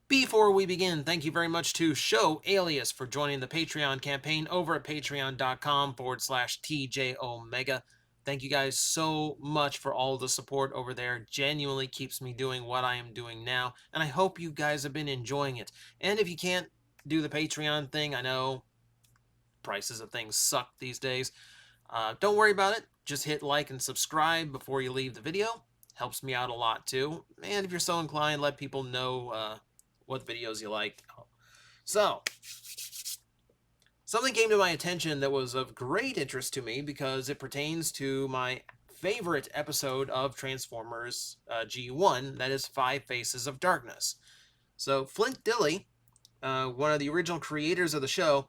Before we begin, thank you very much to Show Alias for joining the Patreon campaign over at patreon.com/TJ Omega. Thank you guys so much for all the support over there. Genuinely keeps me doing what I am doing now, and I hope you guys have been enjoying it. And if you can't do the Patreon thing, I know prices of things suck these days. Don't worry about it. Just hit like and subscribe before you leave the video. Helps me out a lot too. And if you're so inclined, let people know what videos you like. So, something came to my attention that was of great interest to me because it pertains to my favorite episode of Transformers G1, that is Five Faces of Darkness. So, Flint Dille, one of the original creators of the show,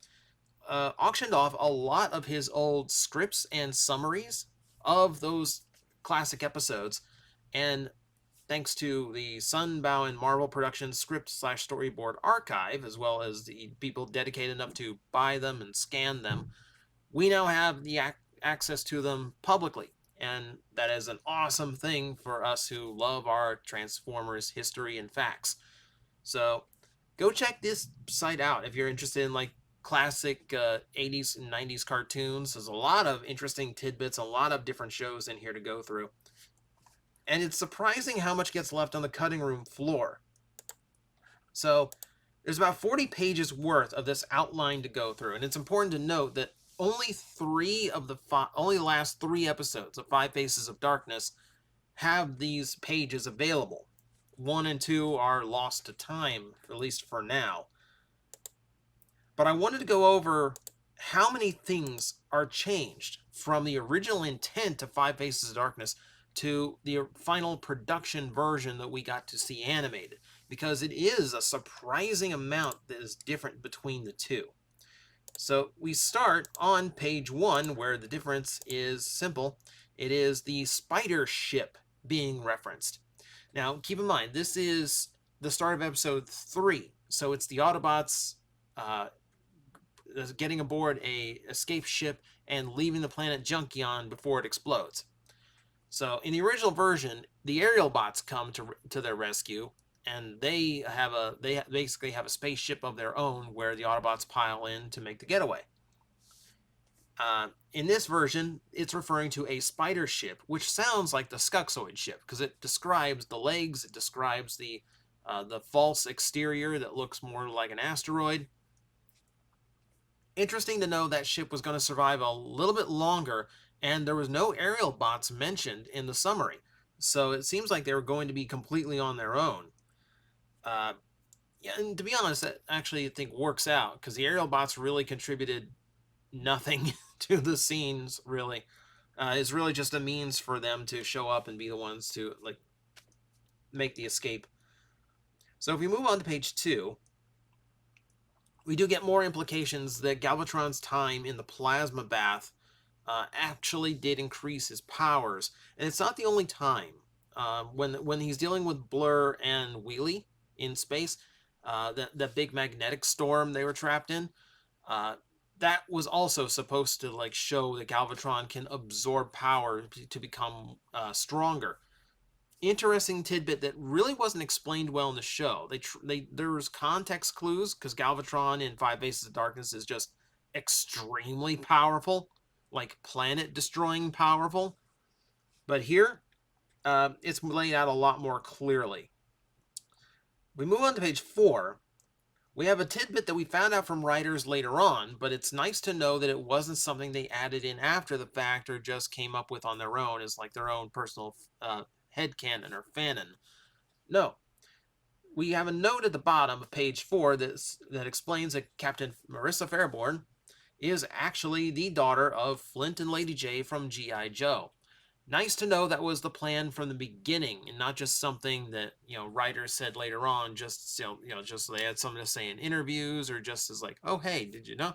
auctioned off a lot of his old scripts and summaries of those classic episodes, and thanks to the Sunbow and Marvel Productions script/storyboard archive, as well as the people dedicated enough to buy them and scan them, we now have the access to them publicly. And that is an awesome thing for us who love our Transformers history and facts. So go check this site out if you're interested in like classic 80s and 90s cartoons. There's a lot of interesting tidbits, a lot of different shows in here to go through. And it's surprising how much gets left on the cutting room floor. So there's about 40 pages worth of this outline to go through, and it's important to note that only only the last 3 episodes of Five Faces of Darkness have these pages available. 1 and 2 are lost to time, at least for now. But I wanted to go over how many things are changed from the original intent of Five Faces of Darkness to the final production version that we got to see animated, because it is a surprising amount that is different between the two. So we start on page 1, where the difference is simple. It is the spider ship being referenced. Now, keep in mind, this is the start of episode 3, so it's the Autobots getting aboard a escape ship and leaving the planet Junkion before it explodes. So in the original version, the aerial bots come to their rescue, and they basically have a spaceship of their own where the Autobots pile in to make the getaway. In this version, it's referring to a spider ship, which sounds like the Skuxoid ship because it describes the legs, it describes the false exterior that looks more like an asteroid. Interesting to know that ship was going to survive a little bit longer, and there was no aerial bots mentioned in the summary. So it seems like they were going to be completely on their own. Yeah, and to be honest, that actually I think works out because the aerial bots really contributed nothing to the scenes. Really, it's really just a means for them to show up and be the ones to like make the escape. So if we move on to page 2, we do get more implications that Galvatron's time in the plasma bath actually did increase his powers, and it's not the only time. When he's dealing with Blur and Wheelie in space, that big magnetic storm they were trapped in, that was also supposed to like show that Galvatron can absorb power to become stronger. Interesting tidbit that really wasn't explained well in the show. There was context clues because Galvatron in Five Faces of Darkness is just extremely powerful, like planet destroying powerful. But here, it's laid out a lot more clearly. We move on to page 4. We have a tidbit that we found out from writers later on, but it's nice to know that it wasn't something they added in after the fact or just came up with on their own as like their own personal headcanon or fanon. No. We have a note at the bottom of page 4 that explains that Captain Marissa Fairborn is actually the daughter of Flint and Lady J from G.I. Joe. Nice to know that was the plan from the beginning and not just something that, writers said later on just, just so they had something to say in interviews or just as like, oh, hey, did you know?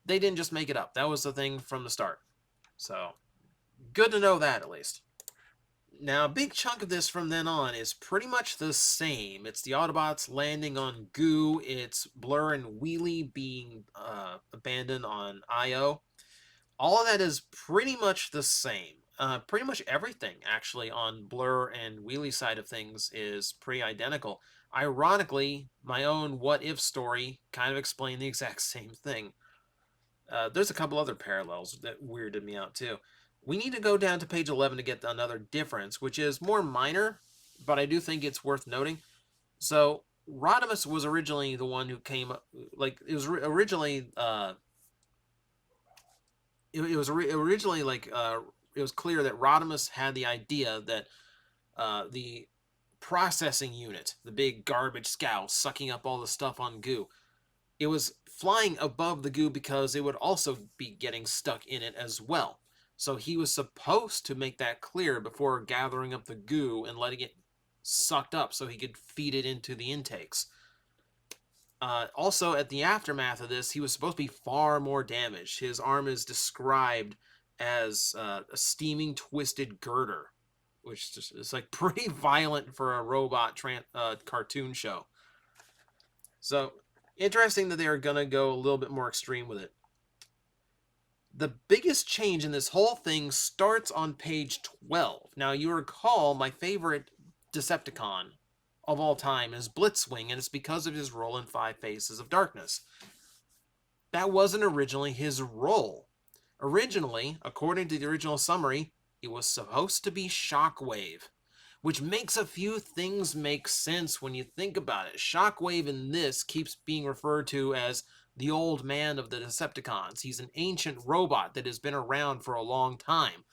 They didn't just make it up. That was the thing from the start. So, good to know that at least. Now, a big chunk of this from then on is pretty much the same. It's the Autobots landing on Goo. It's Blur and Wheelie being abandoned on Io. All of that is pretty much the same. Pretty much everything actually on Blur and Wheelie side of things is pretty identical. Ironically, my own What If story kind of explained the exact same thing. There's a couple other parallels that weirded me out too. We need to go down to page 11 to get another difference, which is more minor, but I do think it's worth noting. So Rodimus was originally the one who came up, like it was originally it was originally like it was clear that Rodimus had the idea that the processing unit, the big garbage scow sucking up all the stuff on goo, it was flying above the goo because it would also be getting stuck in it as well. So he was supposed to make that clear before gathering up the goo and letting it sucked up so he could feed it into the intakes. Also, at the aftermath of this, he was supposed to be far more damaged. His arm is described as a steaming, twisted girder, which just is like pretty violent for a robot cartoon show. So, interesting that they are going to go a little bit more extreme with it. The biggest change in this whole thing starts on page 12. Now, you recall my favorite Decepticon of all time is Blitzwing, and it's because of his role in Five Faces of Darkness. That wasn't originally his role. Originally, according to the original summary, it was supposed to be Shockwave, which makes a few things make sense when you think about it. Shockwave in this keeps being referred to as the old man of the Decepticons. He's an ancient robot that has been around for a long time,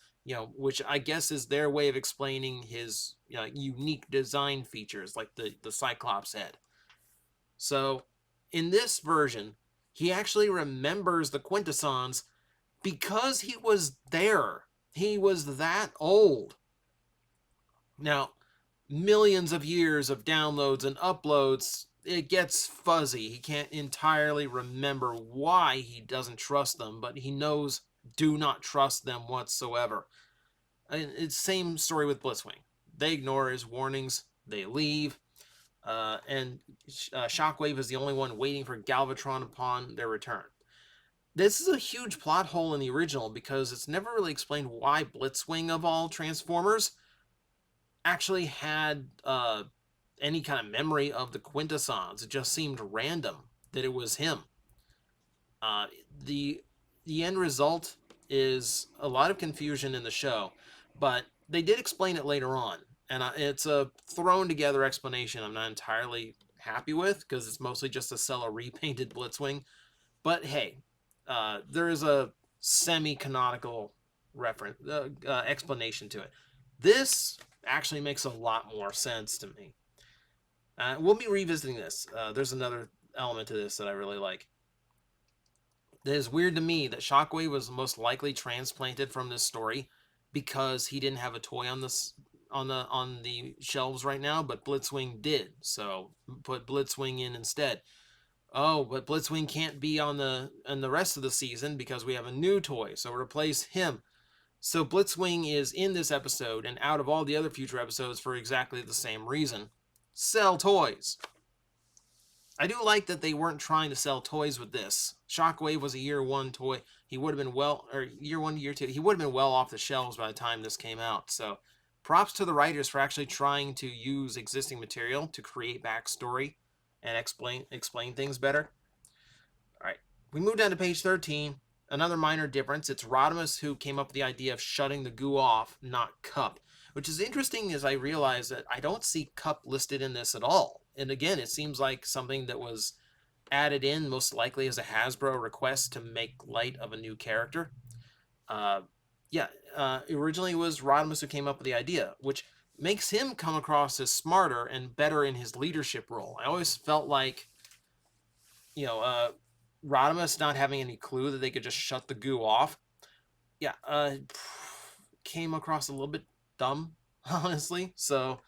which I guess is their way of explaining his unique design features, like the Cyclops head. So, in this version, he actually remembers the Quintessons because he was there. He was that old. Now, millions of years of downloads and uploads, it gets fuzzy. He can't entirely remember why he doesn't trust them, but he knows do not trust them whatsoever. And it's same story with Blitzwing. They ignore his warnings. They leave. And Shockwave is the only one waiting for Galvatron upon their return. This is a huge plot hole in the original because it's never really explained why Blitzwing, of all Transformers, actually had any kind of memory of the Quintessons. It just seemed random that it was him. The end result is a lot of confusion in the show, but they did explain it later on, and it's a thrown together explanation I'm not entirely happy with because it's mostly just to sell a repainted Blitzwing. But hey, there is a semi-canonical reference explanation to it. This actually makes a lot more sense to me. We'll be revisiting this. There's another element to this that I really like. It is weird to me that Shockwave was most likely transplanted from this story because he didn't have a toy on the shelves right now, but Blitzwing did. So put Blitzwing in instead. Oh, but Blitzwing can't be on the rest of the season because we have a new toy, so replace him. So Blitzwing is in this episode and out of all the other future episodes for exactly the same reason. Sell toys. I do like that they weren't trying to sell toys with this. Shockwave was a year one toy. He would have been year one, year two. He would have been well off the shelves by the time this came out. So props to the writers for actually trying to use existing material to create backstory and explain things better. All right, we move down to page 13. Another minor difference. It's Rodimus who came up with the idea of shutting the goo off, not Cup. Which is interesting as I realize that I don't see Cup listed in this at all. And again, it seems like something that was added in most likely as a Hasbro request to make light of a new character. Originally it was Rodimus who came up with the idea, which makes him come across as smarter and better in his leadership role. I always felt like, Rodimus not having any clue that they could just shut the goo off. Came across a little bit dumb, honestly. So,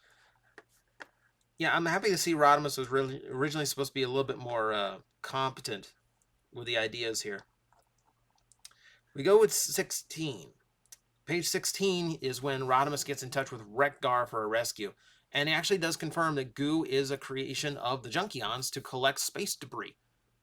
yeah, I'm happy to see Rodimus was really originally supposed to be a little bit more competent with the ideas here. We go with 16. Page 16 is when Rodimus gets in touch with Wreck-Gar for a rescue. And it actually does confirm that goo is a creation of the Junkions to collect space debris.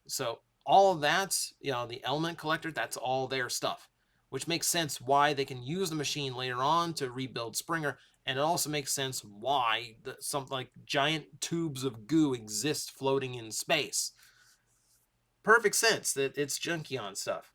So all of that, the element collector, that's all their stuff. which makes sense why they can use the machine later on to rebuild Springer, and it also makes sense why some like giant tubes of goo exist floating in space. Perfect sense that it's Junkion stuff.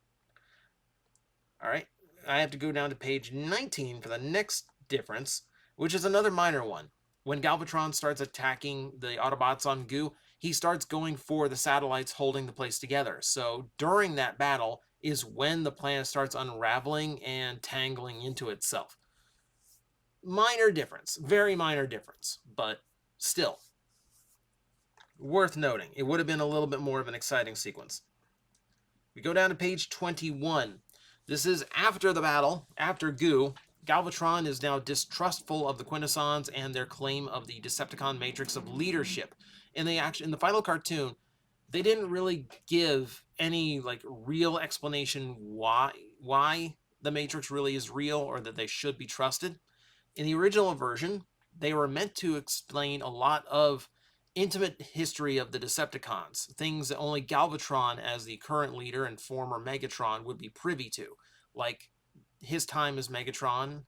All right, I have to go down to page 19 for the next difference, which is another minor one. When Galvatron starts attacking the Autobots on Goo, he starts going for the satellites holding the place together. So during that battle is when the planet starts unraveling and tangling into itself. Minor difference, very minor difference, but still worth noting. It would have been a little bit more of an exciting sequence. We go down to page 21. This is after the battle, after Goo. Galvatron is now distrustful of the Quintessons and their claim of the Decepticon matrix of leadership. In the final cartoon, they didn't really give any like real explanation why the matrix really is real or that they should be trusted. In the original version, they were meant to explain a lot of intimate history of the Decepticons, things that only Galvatron, as the current leader and former Megatron, would be privy to, like his time as Megatron,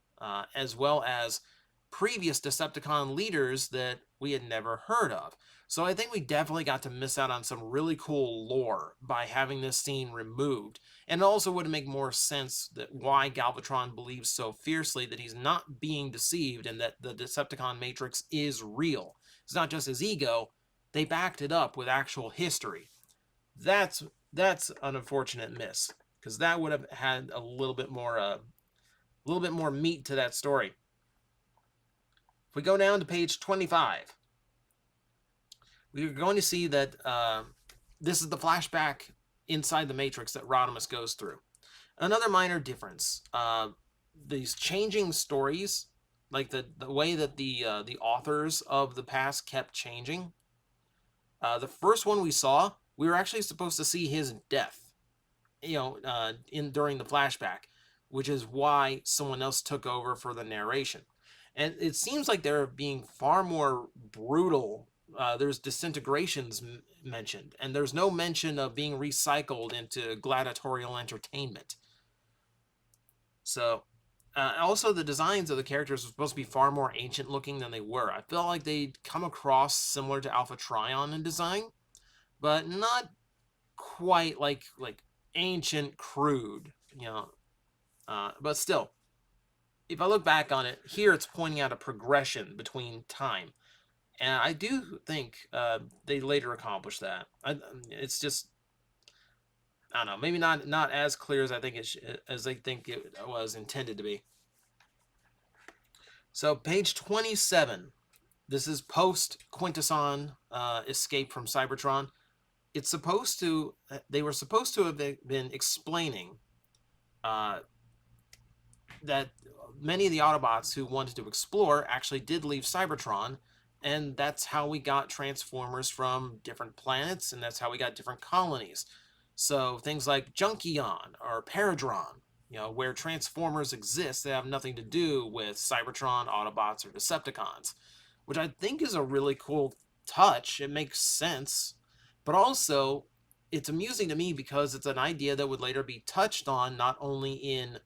as well as previous Decepticon leaders that we had never heard of. So I think we definitely got to miss out on some really cool lore by having this scene removed. And it also would make more sense that why Galvatron believes so fiercely that he's not being deceived and that the Decepticon matrix is real. It's not just his ego. They backed it up with actual history. That's an unfortunate miss, because that would have had a little bit more meat to that story. If we go down to page 25, we're going to see that this is the flashback inside the Matrix that Rodimus goes through. Another minor difference, these changing stories, like the way that the authors of the past kept changing. The first one we saw, we were actually supposed to see his death, during the flashback, which is why someone else took over for the narration. And it seems like they're being far more brutal. There's disintegrations mentioned, and there's no mention of being recycled into gladiatorial entertainment. So, also the designs of the characters were supposed to be far more ancient looking than they were. I felt like they'd come across similar to Alpha Trion in design, but not quite like ancient crude, but still, if I look back on it, here it's pointing out a progression between time. And I do think they later accomplished that. It's just, I don't know, maybe not as clear as I think as they think it was intended to be. So page 27. This is post Quintesson escape from Cybertron. They were supposed to have been explaining that many of the Autobots who wanted to explore actually did leave Cybertron, and that's how we got Transformers from different planets, and that's how we got different colonies. So things like Junkion or Paradron, where Transformers exist, they have nothing to do with Cybertron, Autobots, or Decepticons, which I think is a really cool touch. It makes sense, but also it's amusing to me because it's an idea that would later be touched on not only in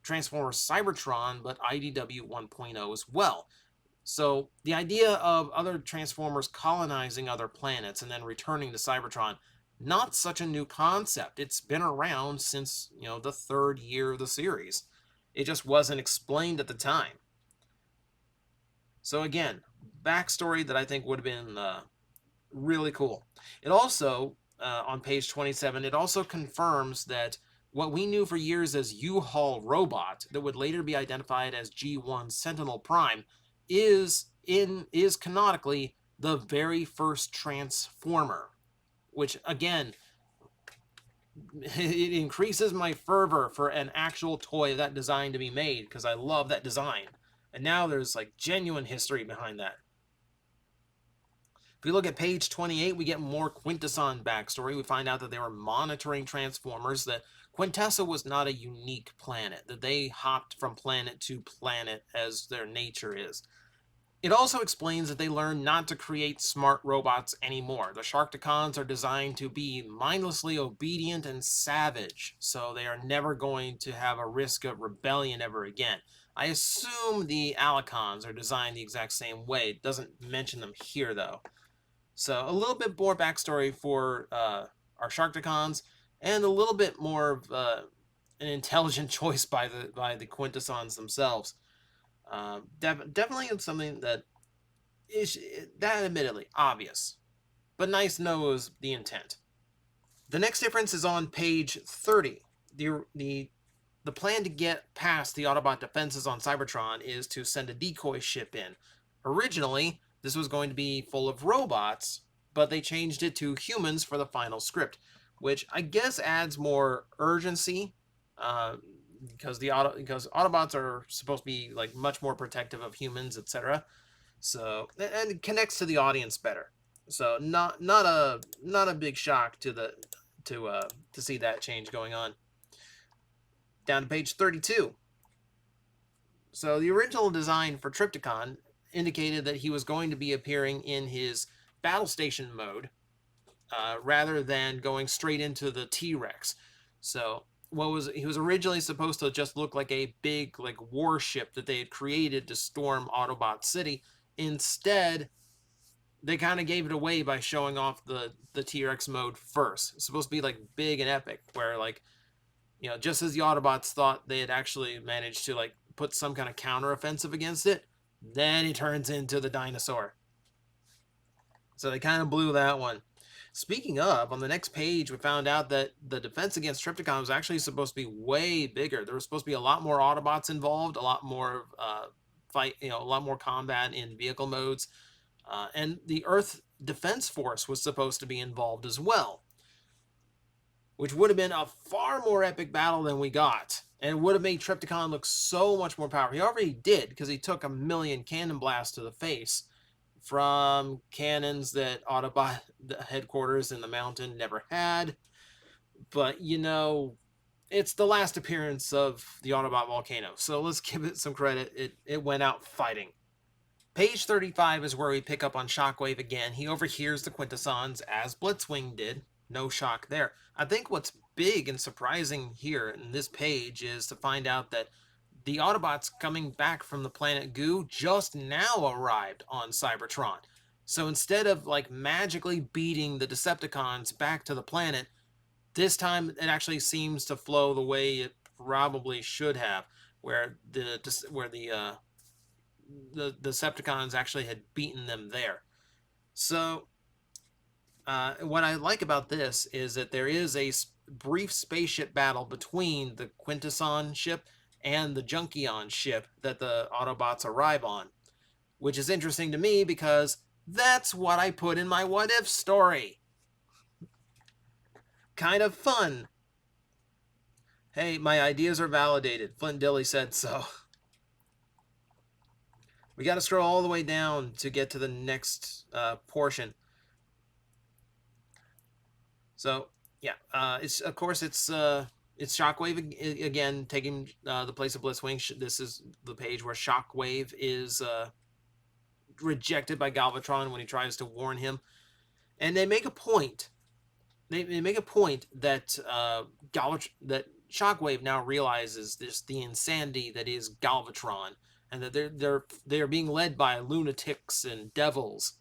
Transformers Cybertron, but IDW 1.0 as well. So the idea of other Transformers colonizing other planets and then returning to Cybertron, not such a new concept. It's been around since, the third year of the series. It just wasn't explained at the time. So again, backstory that I think would have been really cool. It also, on page 27, it also confirms that what we knew for years as U-Haul Robot, that would later be identified as G1 Sentinel Prime, is canonically the very first Transformer, which again, it increases my fervor for an actual toy of that design to be made, because I love that design. And now there's like genuine history behind that. If we look at page 28, we get more Quintesson backstory. We find out that they were monitoring Transformers, that Quintessa was not a unique planet, that they hopped from planet to planet as their nature is. It also explains that they learn not to create smart robots anymore. The Sharkticons are designed to be mindlessly obedient and savage, so they are never going to have a risk of rebellion ever again. I assume the Alicons are designed the exact same way. It doesn't mention them here, though. So a little bit more backstory for our Sharkticons, and a little bit more of an intelligent choice by the Quintessons themselves. Definitely something that is that admittedly obvious, but nice knows the intent. The next difference is on page 30. The plan to get past the Autobot defenses on Cybertron is to send a decoy ship in. Originally, this was going to be full of robots, but they changed it to humans for the final script, which I guess adds more urgency, uh, because Autobots are supposed to be like much more protective of humans, etc. So and it connects to the audience better. So not a big shock to see that change going on. Down to page 32. So the original design for Trypticon indicated that he was going to be appearing in his battle station mode, rather than going straight into the T-Rex. So he was originally supposed to just look like a big like warship that they had created to storm Autobot City. Instead, they kind of gave it away by showing off the T-Rex mode first. It's supposed to be like big and epic, where like, just as the Autobots thought they had actually managed to like put some kind of counteroffensive against it, then he turns into the dinosaur. So they kind of blew that one. Speaking of, on the next page, we found out that the defense against Trypticon was actually supposed to be way bigger. There was supposed to be a lot more Autobots involved, a lot more fight, a lot more combat in vehicle modes, and the Earth Defense Force was supposed to be involved as well, which would have been a far more epic battle than we got, and would have made Trypticon look so much more powerful. He already did, because he took a million cannon blasts to the face from cannons that Autobot headquarters in the mountain never had. But, it's the last appearance of the Autobot volcano, so let's give it some credit. It went out fighting. Page 35 is where we pick up on Shockwave again. He overhears the Quintessons, as Blitzwing did. No shock there. I think what's big and surprising here in this page is to find out that the Autobots coming back from the planet Goo just now arrived on Cybertron. So instead of like magically beating the Decepticons back to the planet, this time it actually seems to flow the way it probably should have, where the Decepticons actually had beaten them there. So, what I like about this is that there is a brief spaceship battle between the Quintesson ship and the Junkion ship that the Autobots arrive on, which is interesting to me because that's what I put in my What If story. Kind of fun. Hey, my ideas are validated. Flint Dille said so. We got to scroll all the way down to get to the next portion. So yeah, it's Shockwave again taking the place of Blitzwing. This is the page where Shockwave is rejected by Galvatron when he tries to warn him, and they make a point. They make a point that that Shockwave now realizes the insanity that is Galvatron, and that they're being led by lunatics and devils,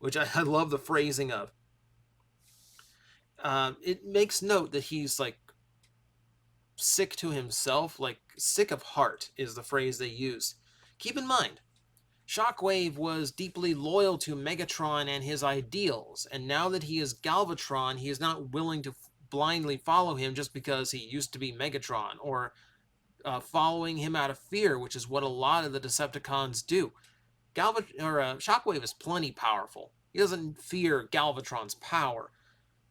which I love the phrasing of. It makes note that he's like sick to himself, like sick of heart is the phrase they use. Keep in mind, Shockwave was deeply loyal to Megatron and his ideals, and now that he is Galvatron, he is not willing to blindly follow him just because he used to be Megatron, or following him out of fear, which is what a lot of the Decepticons do. Shockwave is plenty powerful. He doesn't fear Galvatron's power.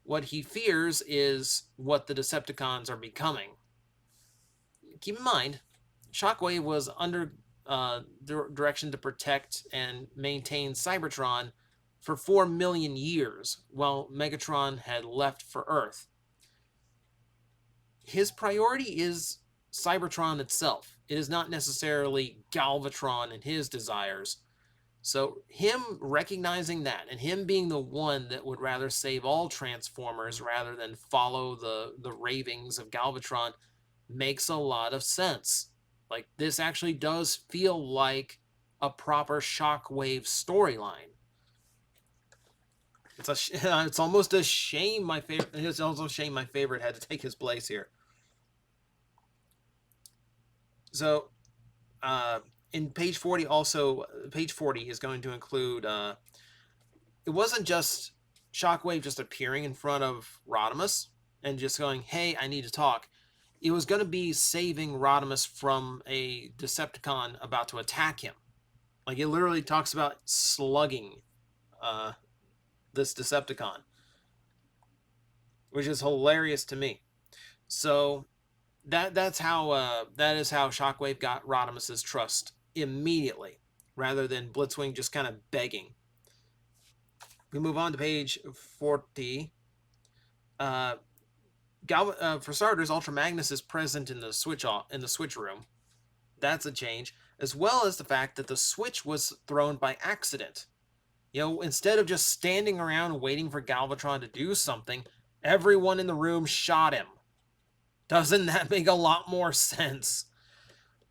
What he fears is what the Decepticons are becoming. Keep in mind, Shockwave was under direction to protect and maintain Cybertron for 4 million years, while Megatron had left for Earth. His priority is Cybertron itself. It is not necessarily Galvatron and his desires. So him recognizing that and him being the one that would rather save all Transformers rather than follow the ravings of Galvatron makes a lot of sense. Like, this actually does feel like a proper Shockwave storyline. It's almost a shame it's also a shame my favorite had to take his place here. So in page 40 also, page 40 is going to include it wasn't just Shockwave just appearing in front of Rodimus and just going, hey, I need to talk. It was going to be saving Rodimus from a Decepticon about to attack him. Like, it literally talks about slugging this Decepticon, which is hilarious to me. So that is how Shockwave got Rodimus's trust immediately, rather than Blitzwing just kind of begging. We move on to page 40. For starters, Ultra Magnus is present in the switch room. That's a change, as well as the fact that the switch was thrown by accident. You know, instead of just standing around waiting for Galvatron to do something, everyone in the room shot him. Doesn't that make a lot more sense?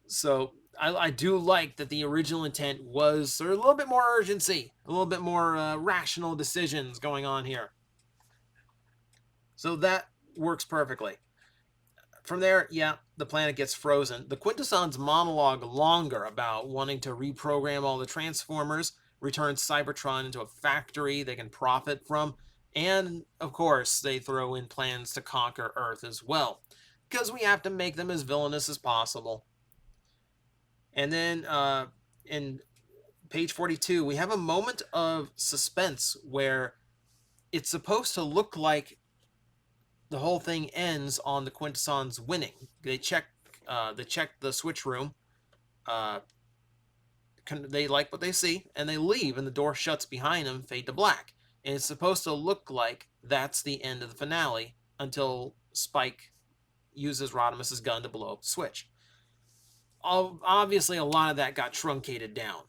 So I do like that the original intent was a little bit more urgency, a little bit more rational decisions going on here. So that works perfectly. From there, yeah, the planet gets frozen. The Quintessons monologue longer about wanting to reprogram all the Transformers, return Cybertron into a factory they can profit from, and, of course, they throw in plans to conquer Earth as well, because we have to make them as villainous as possible. And then in page 42, we have a moment of suspense where it's supposed to look like the whole thing ends on the Quintessons winning. They check the switch room. They like what they see, and they leave, and the door shuts behind them, fade to black. And it's supposed to look like that's the end of the finale until Spike uses Rodimus's gun to blow up the switch. Obviously, a lot of that got truncated down,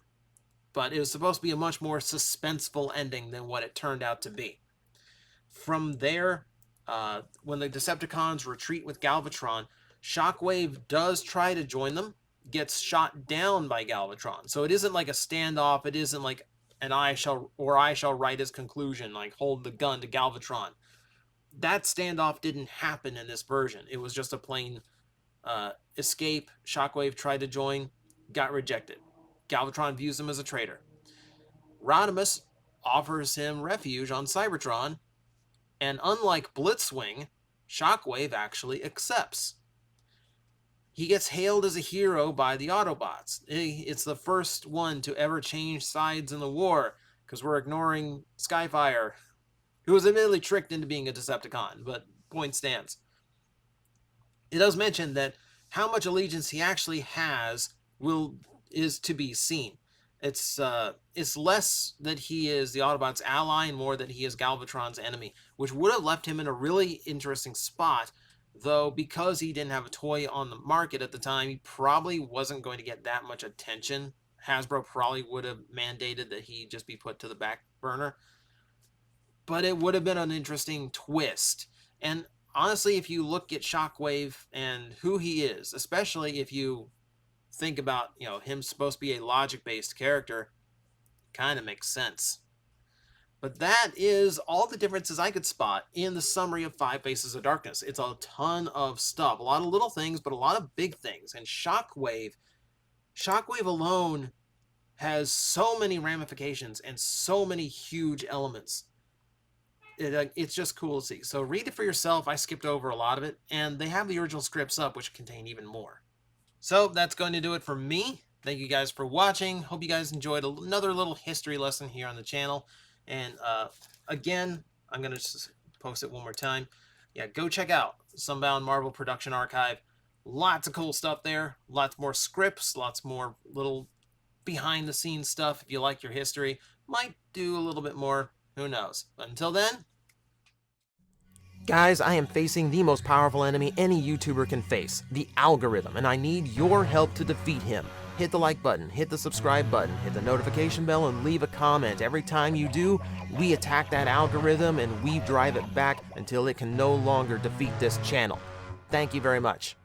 but it was supposed to be a much more suspenseful ending than what it turned out to be. From there, when the Decepticons retreat with Galvatron, Shockwave does try to join them, gets shot down by Galvatron. So it isn't like a standoff. It isn't like I shall write his conclusion, like hold the gun to Galvatron. That standoff didn't happen in this version. It was just a plain escape. Shockwave tried to join, got rejected. Galvatron views him as a traitor. Rodimus offers him refuge on Cybertron, and unlike Blitzwing, Shockwave actually accepts. He gets hailed as a hero by the Autobots. It's the first one to ever change sides in the war, because we're ignoring Skyfire, who was admittedly tricked into being a Decepticon, but point stands. It does mention that how much allegiance he actually has is to be seen. It's less that he is the Autobots' ally and more that he is Galvatron's enemy, which would have left him in a really interesting spot, though because he didn't have a toy on the market at the time, he probably wasn't going to get that much attention. Hasbro probably would have mandated that he just be put to the back burner. But it would have been an interesting twist. And honestly, if you look at Shockwave and who he is, especially if you think about, him supposed to be a logic-based character, kind of makes sense. But that is all the differences I could spot in the summary of Five Faces of Darkness. It's a ton of stuff, a lot of little things, but a lot of big things. And Shockwave alone has so many ramifications and so many huge elements. It's just cool to see. So read it for yourself. I skipped over a lot of it, and they have the original scripts up, which contain even more. So that's going to do it for me. Thank you guys for watching. Hope you guys enjoyed another little history lesson here on the channel. And again, I'm going to just post it one more time. Yeah, go check out Sunbound Marvel Production Archive. Lots of cool stuff there. Lots more scripts, lots more little behind-the-scenes stuff. If you like your history, might do a little bit more. Who knows? But until then, guys, I am facing the most powerful enemy any YouTuber can face, the algorithm, and I need your help to defeat him. Hit the like button, hit the subscribe button, hit the notification bell, and leave a comment. Every time you do, we attack that algorithm and we drive it back until it can no longer defeat this channel. Thank you very much.